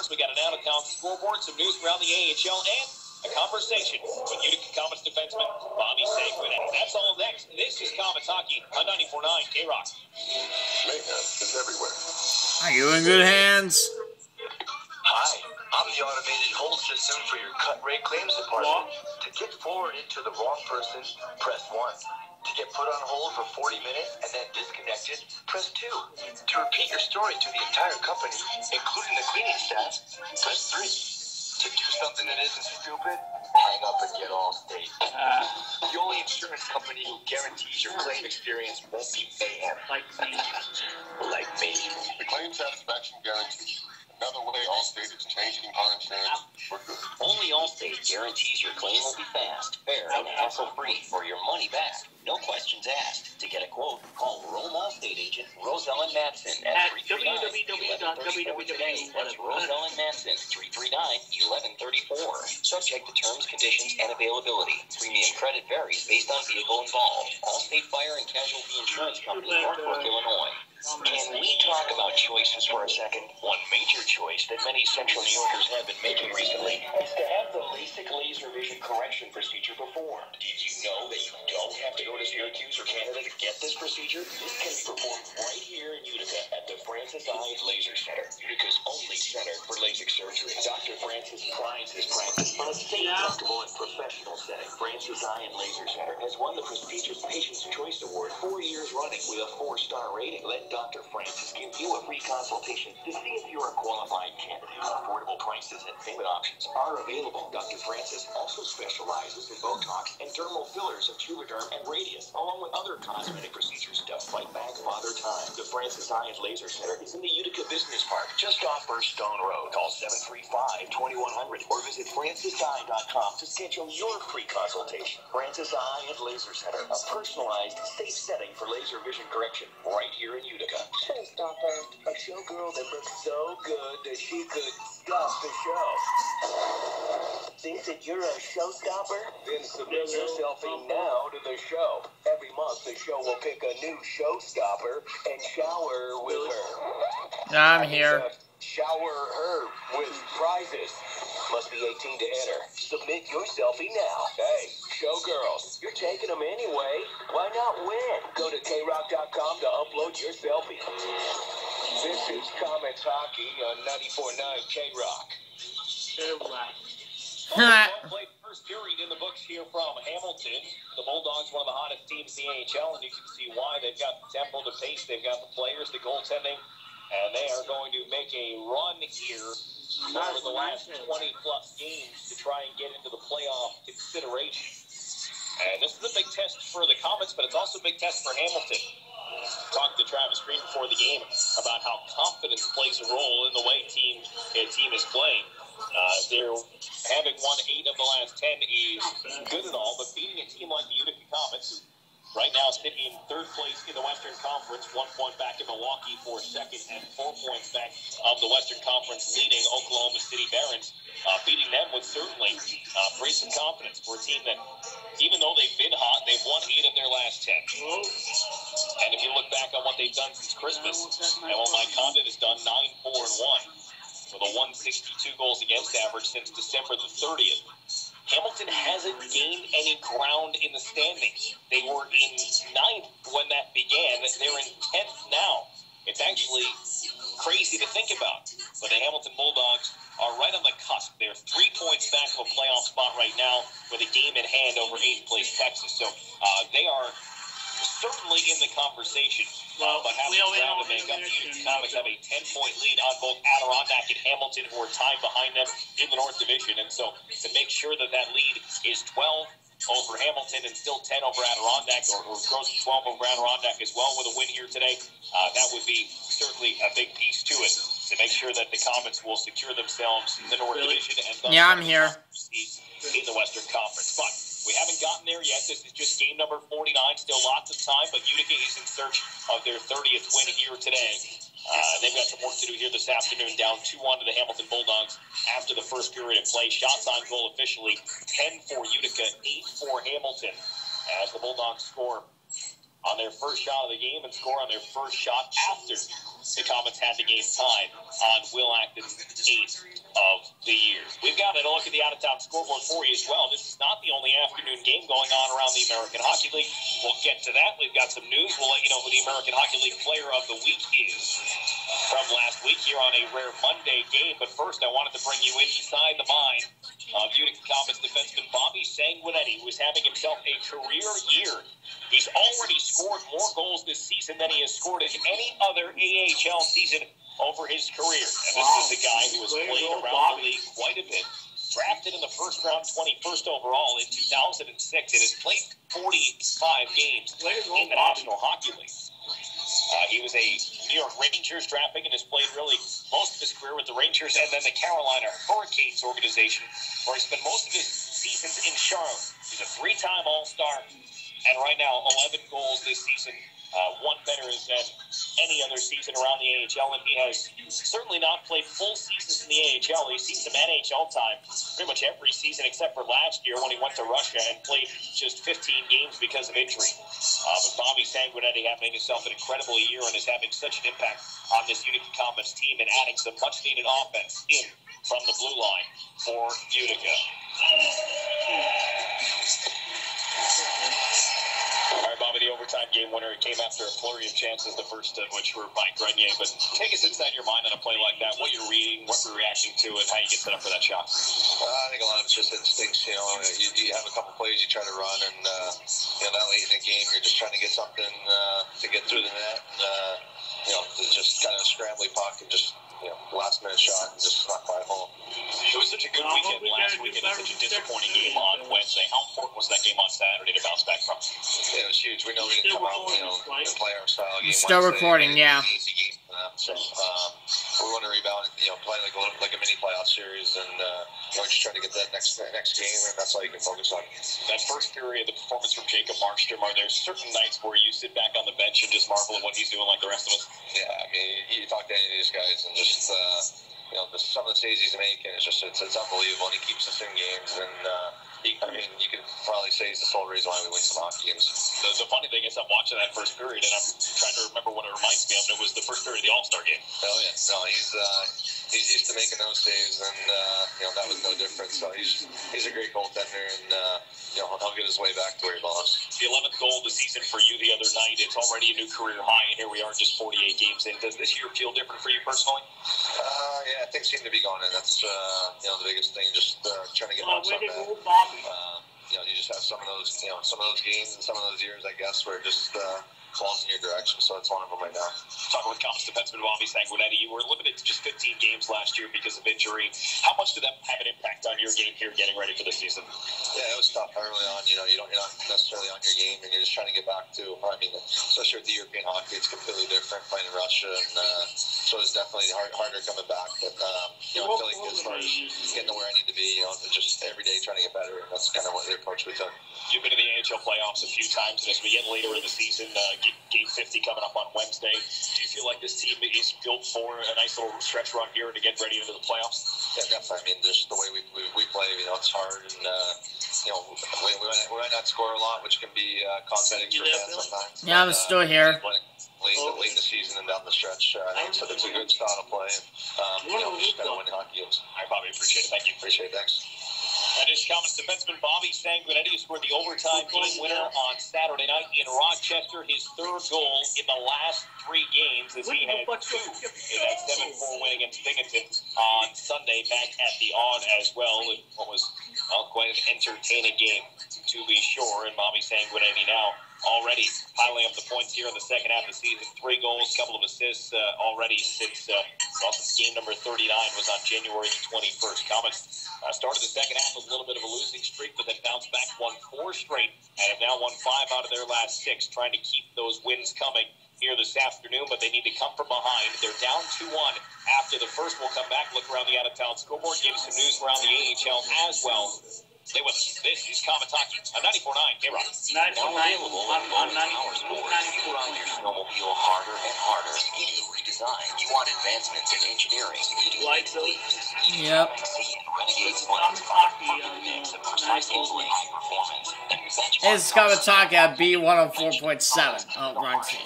First, we got an out-of-town scoreboard, some news around the AHL, and a conversation with Utica Comets defenseman Bobby Seguin. That's all next. This is Comets Hockey on 94.9 K-Rock. Mayhem is everywhere. Are you in good hands? Hi, I'm the automated hold system for your cut rate claims department. To get forwarded to the wrong person, press 1. To get put on hold for 40 minutes and then disconnected, press 2. To repeat your story to the entire company, including the cleaning staff, press 3. To do something that isn't stupid, hang up and get Allstate. The only insurance company who guarantees your claim experience won't be mayhem. Like me. Like me. The claim satisfaction guarantee. Another way Allstate is changing our insurance for good. Only Allstate guarantees your claim will be fast, fair, and hassle-free for your money back. No questions asked. To get a quote, call Rome Allstate agent Roselle and Madsen at 339-1134 today. That's Roselle and Madsen, 339-1134. Subject to terms, conditions, and availability. Premium credit varies based on vehicle involved. Allstate Fire and Casualty Insurance Company, Northbrook, Illinois. Can we talk about choices for a second? One major choice that many Central New Yorkers have been making recently is to have the LASIK laser vision correction procedure performed. Did you know that you don't have to go to Syracuse or Canada to get this procedure? This can be performed right here in Utica at the Francis Eye Laser Center, Utica's only center for LASIK surgery. Dr. Francis prides his practice on a safe, comfortable, and professional setting. Francis Eye and Laser Center has won the prestigious Patient's Choice Award 4 years running with a 4-star rating. Let Dr. Francis give you a free consultation to see if you're a qualified candidate. Affordable prices and payment options are available. Dr. Francis also specializes in Botox and dermal fillers of Juvederm and Radius, along with other cosmetic procedures to fight back Father Time. The Francis Eye and Laser Center is in the Utica Business Park, just off First Stone Road. Call 735-2100 or visit franciseye.com to schedule your free consultation. Francis Eye and Laser Center, a personalized, safe setting for laser vision correction right here in Utica. Showstopper. A showgirl that looks so good that she could stop the show. Think that you're a showstopper? Then submit your selfie now to the show. Every month, the show will pick a new showstopper and shower with her. I'm here. Shower her with prizes. Must be 18 to enter. Submit your selfie now. Hey, showgirls, you're taking them anyway. Why not win? Go to krock.com to upload your selfie. This is Comets Hockey on 94.9 K-Rock. Played first period in the books here from Hamilton. The Bulldogs, one of the hottest teams in the AHL, and you can see why. They've got the tempo, the pace, they've got the players, the goaltending, and they are going to make a run here over the last 20-plus games to try and get into the playoff consideration. And this is a big test for the Comets, but it's also a big test for Hamilton. Talked to Travis Green before the game about how confidence plays a role in the way a team is playing. They're having won 8 of the last 10 is good and all, but beating a team like the Utica Comets, who right now sitting in 3rd place in the Western Conference, 1 point back in Milwaukee for 2nd, and 4 points back of the Western Conference leading Oklahoma City Barons. Beating them would certainly bring some confidence for a team that, even though they've been hot, they've won 8 of their last 10. And if you look back on what they've done since Christmas, Mike Condon has done 9-4-1 with a 162 goals against average since December the 30th. Hamilton hasn't gained any ground in the standings. They were in 9th when that began. They're in 10th now. It's actually crazy to think about. But the Hamilton Bulldogs are right on the cusp. They're 3 points back of a playoff spot right now with a game in hand over 8th place Texas. So they are certainly in the conversation. But having ground to make up, the Utica Comets have a 10-point lead on both Adirondack and Hamilton, who are tied behind them in the North Division. And so to make sure that that lead is 12 over Hamilton and still 10 over Adirondack, or grows to 12 over Adirondack as well with a win here today, that would be certainly a big piece to it to make sure that the Comets will secure themselves in the North Division and thus I'm here in the Western Conference. But we haven't gotten there yet. This is just game number 49. Still lots of time, but Utica is in search of their 30th win here today. They've got some work to do here this afternoon, down 2-1 to the Hamilton Bulldogs after the first period of play. Shots on goal officially, 10 for Utica, 8 for Hamilton, as the Bulldogs score on their first shot of the game and score on their first shot after the Comets had the game tied on Will Acton's 8th of the year. We've got a look at the out-of-town scoreboard for you as well. This is not the only afternoon game going on around the American Hockey League. We'll get to that. We've got some news. We'll let you know who the American Hockey League Player of the Week is from last week here on a rare Monday game. But first, I wanted to bring you inside the mind of Utica Comets defenseman Bobby Sanguinetti, who is having himself a career year. He's already scored more goals this season than he has scored in any other AHL season over his career. And this is a guy who has played around the league quite a bit. Drafted in the first round, 21st overall in 2006, and has played 45 games in the National Hockey League. He was a New York Rangers draft pick and has played really most of his career with the Rangers and then the Carolina Hurricanes organization, where he spent most of his seasons in Charlotte. He's a 3-time All-Star, and right now 11 goals this season, one better than any other season around the AHL, and he has certainly not played full seasons in the AHL. He's seen some NHL time pretty much every season except for last year when he went to Russia and played just 15 games because of injury. But Bobby Sanguinetti having himself an incredible year and is having such an impact on this Utica Comets team and adding some much-needed offense in from the blue line for Utica. All right, Bobby, the overtime game winner. It came after a flurry of chances, the first of which were by Grenier. But take us inside your mind on a play like that, what you're reading, what you're reacting to, and how you get set up for that shot. I think a lot of it's just instincts. You know, you have a couple plays you try to run, and that late in the game, you're just trying to get something to get through the net, and just kind of scrambly puck and just last-minute shot and just not quite home. It was such a good weekend last weekend and such a disappointing game on Wednesday. How important was that game on Saturday to bounce back from? Yeah, it was huge. We know we didn't come out, and play our style game. Still recording, yeah. Easy game for them. So we want to rebound, play like a mini playoff series, and we're just trying to get that next game, and that's all you can focus on. That first period, the performance from Jacob Markstrom, are there certain nights where you sit back on the bench and just marvel at what he's doing like the rest of us? Yeah, I mean, you talk to any of these guys, and just some of the saves he's making is just it's unbelievable, and he keeps us in games, and you could probably say he's the sole reason why we win some hockey games. The funny thing is, I'm watching that first period, and I'm trying to remember what it reminds me of, and it was the first period of the All-Star game. Oh yeah, no, he's used to making those saves, and that was no different. So he's a great goaltender, and he'll get his way back to where he belongs. The 11th goal of the season for you the other night. It's already a new career high, and here we are just 48 games in. Does this year feel different for you personally? Yeah, things seem to be going in. That's the biggest thing. Just trying to get on something. You just have some of those games and some of those years, I guess, where it just falls in your direction. So it's one of them right now. Talking with Comets defenseman Bobby Sanguinetti, you were limited to just 15 games last year because of injury. How much did that have an impact on your game here, getting ready for this season? Yeah, it was tough early on. You're not necessarily on your game, and you're just trying to get back to. Especially with the European hockey, it's completely different playing in Russia, and so it's definitely harder coming back. But I feel like as far as getting to where I need to be, just every day trying to get better. And that's kind of what the approach we took. You've been to the NHL playoffs a few times, and as we get later in the season, Game 50 coming up on Wednesday. Do you feel like this team is built for a nice little stretch run here to get ready into the playoffs? Yeah, definitely. I mean, just the way we play, it's hard, and we might not score a lot, which can be cosmetic for fans sometimes. Yeah, I'm still here. Late in the season and down the stretch, I think it's a good style to play. Just kind of win hockey games. I probably appreciate it. Thank you. Appreciate it. Thanks. That is Comets defenseman Bobby Sanguinetti, who scored the overtime game winner on Saturday night in Rochester. His third goal in the last 3 games, as he had 2 in that 7-4 win against Binghamton on Sunday, back at the Odd as well. What was quite an entertaining game, to be sure. And Bobby Sanguinetti now already piling up the points here in the second half of the season. 3 goals, couple of assists already since game number 39 was on January the 21st. Comets started the second half with a little bit of a losing streak, but then bounced back, won 4 straight, and have now won 5 out of their last 6, trying to keep those wins coming here this afternoon, but they need to come from behind. They're down 2-1 after the first. We'll come back, look around the out-of-town scoreboard, give you some news around the AHL as well. Stay with us. This is Comets Hockey on 94.9 K-Rock. 94.9 on 94. You run your snowmobile harder and harder. You do redesign. You want advancements in engineering. You do like those. Yep. Renegades Comets Hockey on 94. It's Comets Hockey at B104.7. Oh, wrong station.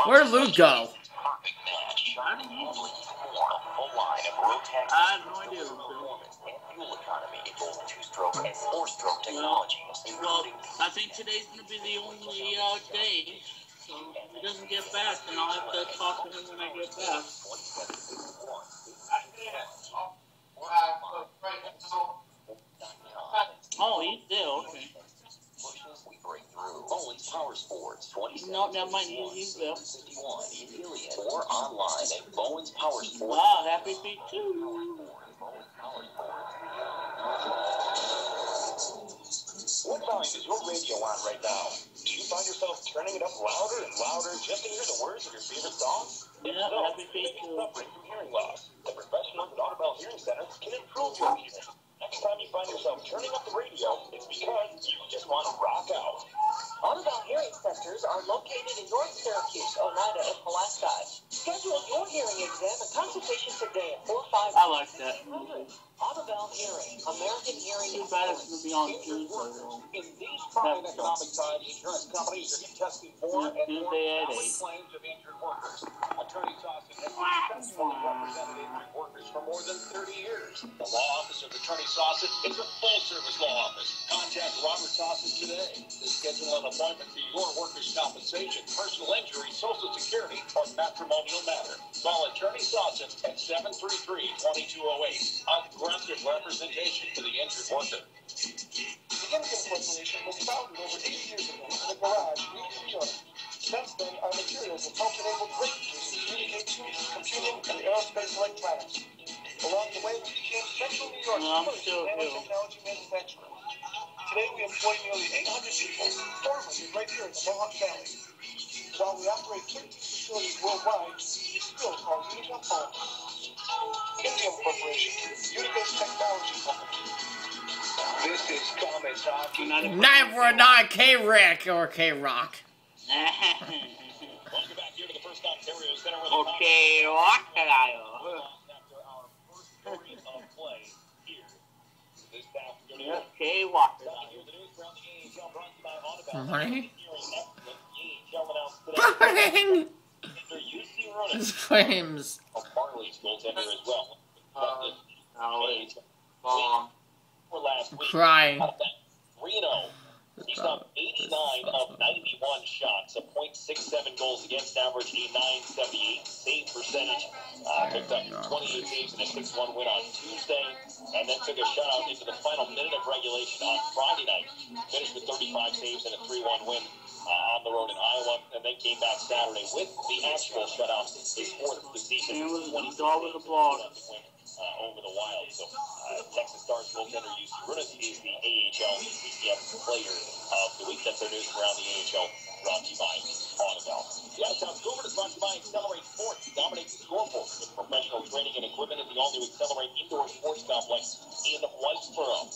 Where'd Luke go? Perfect match. I don't know. A full line of Rotax I have no idea. performance and fuel economy in both 2-stroke and 4-stroke technology, Well, including I think today's going to be the only day. So if he doesn't get back, then I'll have to talk to him when I get back. Oh, he's there, okay. we break through. Owens Power Sports 27. No, never mind, he's there. 51 in Iliad or online at Bowens Power Sports. Wow, happy feet too. What volume is your radio on right now? Do you find yourself turning it up louder and louder just to hear the words of your favorite songs? Yeah, happy feet too. Suffering from hearing loss. The professionals at Audubon Hearing Center can improve your hearing. Next time you find yourself turning up the radio, it's because you just want to rock out. Audubon Hearing Centers are located in North Syracuse, Oneida, and Pulaski. Schedule your hearing exam and consultation today at 45. I like that. Audubon Hearing, American Hearing. Too bad it's going to be on Tuesday, though. In these trying economic times, insurance companies are contesting more and more Tuesday at valid 8. claims of injured workers. Attorney Saucin has successfully represented injured workers for more than 30 years. The law office of Attorney Saucin is a full-service law office. Contact Robert Saucin today to schedule an appointment for your workers' compensation, personal injury, Social Security, or matrimonial matter. Call Attorney Saucin at 733-2208. Aggressive representation for the injured worker. The Income Corporation was founded over 80 years ago in a garage in New York. Since then, our materials have helped enable breakthroughs in communications, computing, and aerospace electronics. Along the way, we became Central New York's first nanotechnology manufacturer. Today, we employ nearly 800 people, 400 right here in the Mohawk Valley. While we operate 13 facilities worldwide, we still call Unity home. Indium Corporation, Unity-based technology company. This is Comets Hockey. Not for a not K-Rick or K-Rock. Welcome back here to the First Ontario Center. Okay, what can I do? After our first period of play here this afternoon. Okay, what can I do? Here's the news from the AHL brought to you by Audubon. Morning. AHL announced today. Morning. UC Ronan. His flames. Marley's goaltender as well. For last week. Crying. Reno. He's up 89 of 91 shots, a .67 goals against average, a .978 save percentage. Picked up 28 saves and a 6-1 win on Tuesday, and then took a shutout into the final minute of regulation on Friday night. Finished with 35 saves and a 3-1 win on the road in Iowa, and then came back Saturday with the actual shutout, his fourth of the season. It was a dog with a blog. Over the Wild. So Texas Stars goaltender UC Runas is the AHL CCF Player of the Week. That's our news around the AHL, brought to you by Audubon. The Out-of-Town Scoreboard is brought to you by Accelerate Sports. Dominate the scoreboard with professional training and equipment at the all-new Accelerate Indoor Sports Complex in Whitesboro.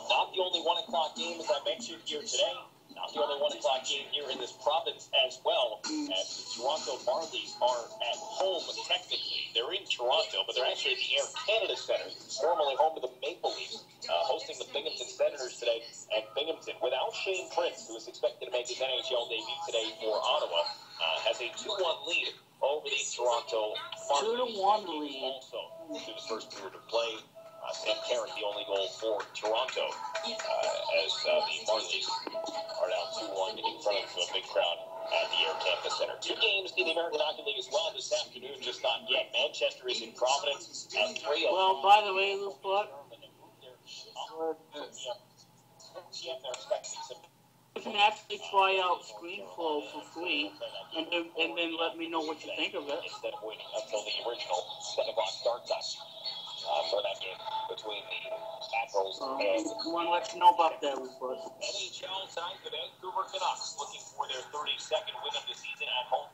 Not the only 1 o'clock game, as I mentioned here today. Not the only 1 o'clock game here in this province as well, as the Toronto Marlies are at home technically. They're in Toronto, but they're actually at the Air Canada Centre, formerly home to the Maple Leafs, hosting the Binghamton Senators today. And Binghamton, without Shane Prince, who is expected to make his NHL debut today for Ottawa, has a 2-1 lead over the Toronto Marlies. 2-1 lead. Also, to the first period of play. Sam Carrick, the only goal for Toronto, as the Marlies are now 2-1 in front of a big crowd at the Air Canada Centre. 2 games in the American Hockey League as well this afternoon, just not yet. Manchester is in Providence at 3. Well, by the way, look what? You can actually try out ScreenFlow for free, and then let me know what you think of it. Instead of waiting until the original 7 o'clock start time. For that game between the Admirals and I want to let you know about that, but NHL side, the Vancouver Canucks, looking for their 32nd win of the season at home.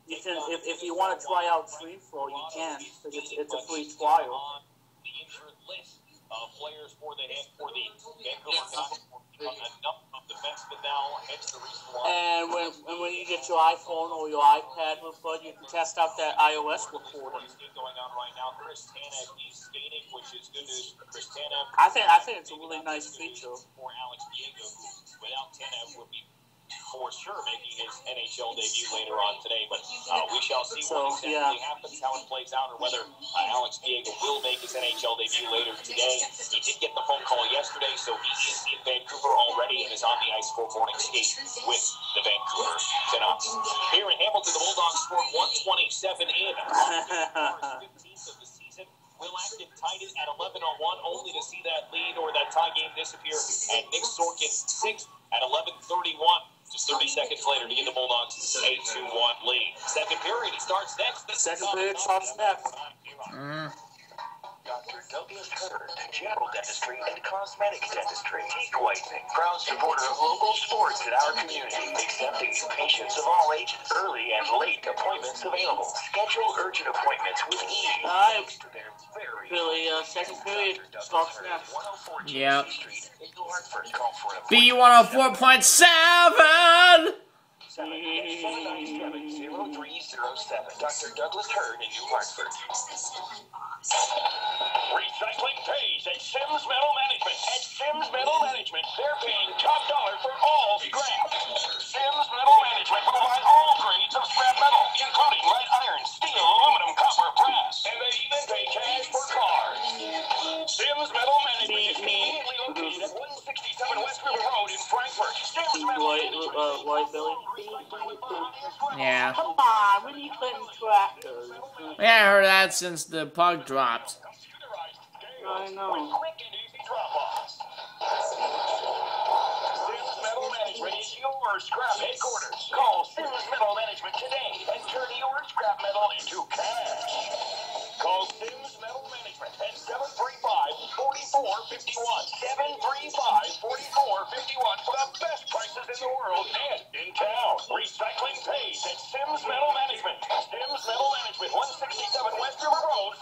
If you want to try out ScreenFlow, you can. It's a free trial. On the injured list of players for the Vancouver Canucks, enough of defensemen now hence the reason why. And when you get your iPhone or your iPad, you can test out that iOS recording. Going on right now, Chris Tanev is skating, which is good news for Chris Tanev. I think it's a really nice feature. For Alex Diego, who without Tanev would be for sure making his NHL debut later on today. But we shall see what exactly happens, how it plays out, or whether Alex Diego will make his NHL debut later today. He did get the phone call yesterday, so he is in Vancouver already and is on the ice for morning skate with the Vancouver Canucks. Here in Hamilton, the Bulldogs scored 127 in. 15th of the season. Will Acton tied it at 11-1, only to see that lead or that tie game disappear. And Nick Sorkin 6th at 11:31. Just 30 seconds later to give the Bulldogs a 2-1 lead. Second period, it starts next. Second period starts next. Dr. Douglas Hurd, General Dentistry and Cosmetic Dentistry. Teeth whitening. Proud supporter of local sports in our community. Accepting new patients of all ages. Early and late appointments available. Schedule urgent appointments with ease. Really, second period starts next. Yep. B104.7. 0307. Dr. Douglas Hurd in New Hartford. Recycling pays at Sims Metal Management. At Sims Metal Management, they're paying top dollar for all scrap. Sims Metal Management provide all grades of scrap metal, including light iron, steel, aluminum, copper, brass, and they even pay cash for cars. Sims Metal Management is conveniently located at 167 West River Road in Frankfurt. Sims Metal Management. White Billy. Yeah. Come on, we need Clinton tractors. Yeah, I heard that since the puck dropped. I know. Quick and easy drop-offs. Sims Metal Management is your scrap headquarters. Call Sims Metal Management today and turn your scrap metal into cash. Call Sims Metal Management at 735-4451. 735-4451 for the best prices in the world and in town. Recycling pays at Sims Metal Management. Sims Metal Management, 167 West River Road,